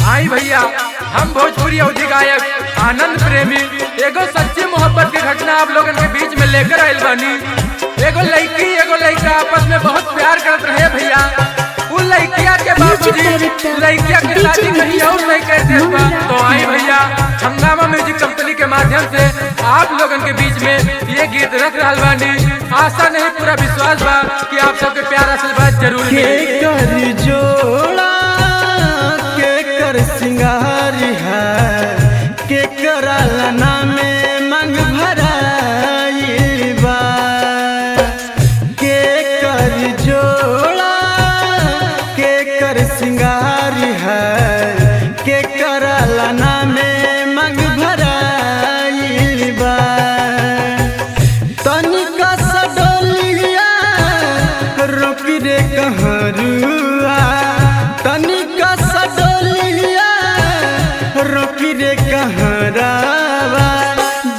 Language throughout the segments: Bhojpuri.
आई भैया, हम भोजपुरी अवधि गायक आनंद प्रेमी एगो सच्ची मोहब्बत की घटना आप लोगन के बीच में लेकर आयल बानी। एगो लड़की एगो लड़का आपस में बहुत प्यार करत रहे भैया। उन लड़किया के बाबूजी लड़किया के शादी कहीं और नहीं करते बा। तो आई भैया, हंगामा म्यूजिक कंपनी के माध्यम से आप लोगन के बीच में ये गीत रख रहा बानी। आशा नहीं पूरा विश्वास बा कि आप सबके प्यार आशीर्वाद जरूर मिली। जोड़ा के कर सिंगारी है के करालना में मंग भराई बा। के कर जोड़ा के कर सिंगारी है के करालना में मंग भराई बा। तनिका सडोलिया रोक रे कहरुआ, तनिका सडोलिया रोक रे कहरावा।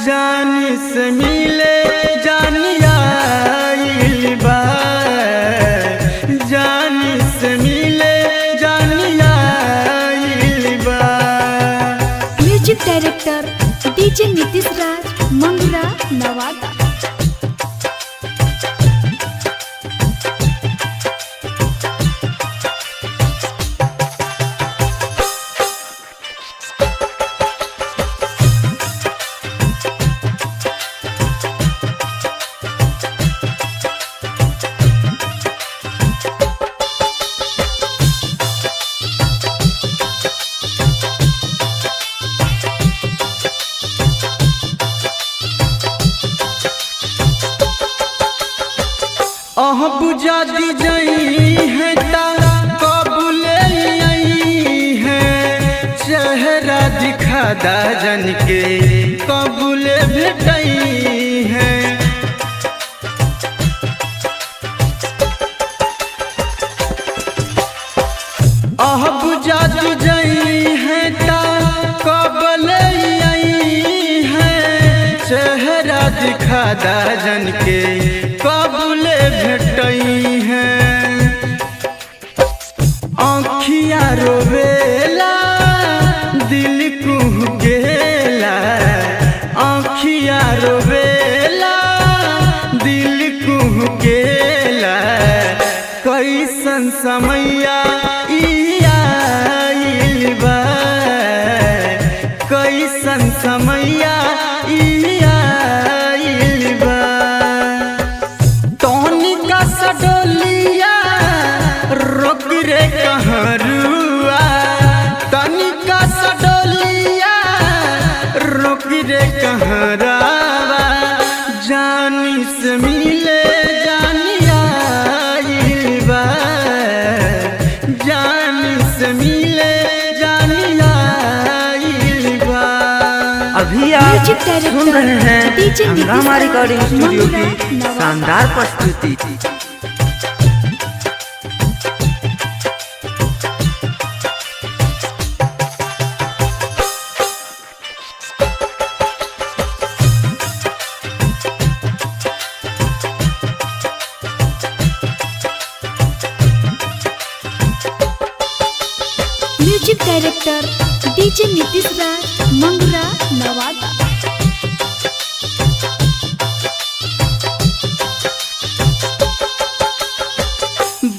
जानी से मिले जानिया बा, जानी से मिले जानिया बा। म्यूजिक डायरेक्टर डीजे नीतीश राज, मंगरा, नवादा। बुझा दी जई है ता कबूले आई है। चेहरा दिखा दा जन के कबूले भेटई है। बुझा दी जई है ता कबूले आई है। चेहरा दिखा दा जन के कबूले भेटई है। आँखिया रोवेला दिल कुहकेला, आँखिया रोवेला दिल कुहकेला। कैसन समैया आइल बा, कैसन समैया आइल बा। तनिका सडोलिया रोक रे कहरुआ, तनिका सडोलिया रोक रे कहरावा। जानी से मिले जानिया बा, जानी से मिले जानिया बा। अभी आप सुन रहे हैं हंगामा रिकॉर्डिंग स्टूडियो की शानदार प्रस्तुति। म्यूजिक डायरेक्टर डीजे नीतीश राज, मंगरा, नवादा।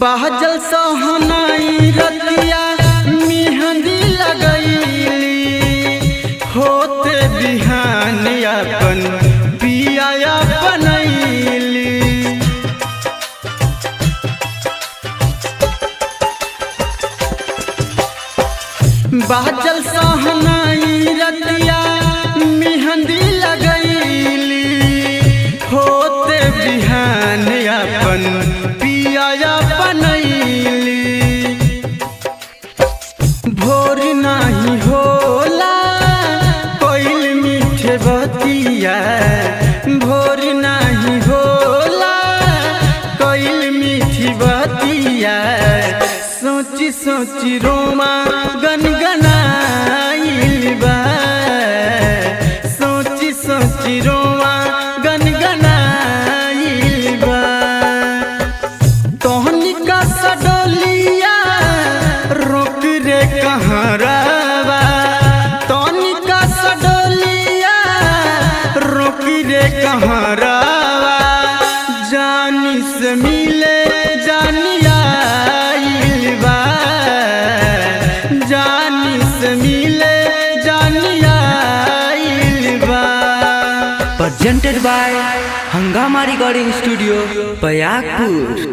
बाजल सहनाई रतिया मेहंदी लगैली। होते बिहान अपन पिया बनैली। बाजल सहनाई रतिया मेहंदी लगैली। होते बिहान अपन पिया बनैली। भोर नहीं होला कोइल मीठे बतिया, भोर नहीं होला कोइल मीठी बतिया। सोची सोची रोमा गनगनाइल बा, सोची सोची रोमा गनगनाइल बा। तनिका सडोलिया रोक रे कहरा सखी रे कहाँ रावा जानी से मिले जानी आइल बा जानी से मिले जानी आइल बा। presented by हंगामा रिकॉर्डिंग स्टूडियो बयाकपुर।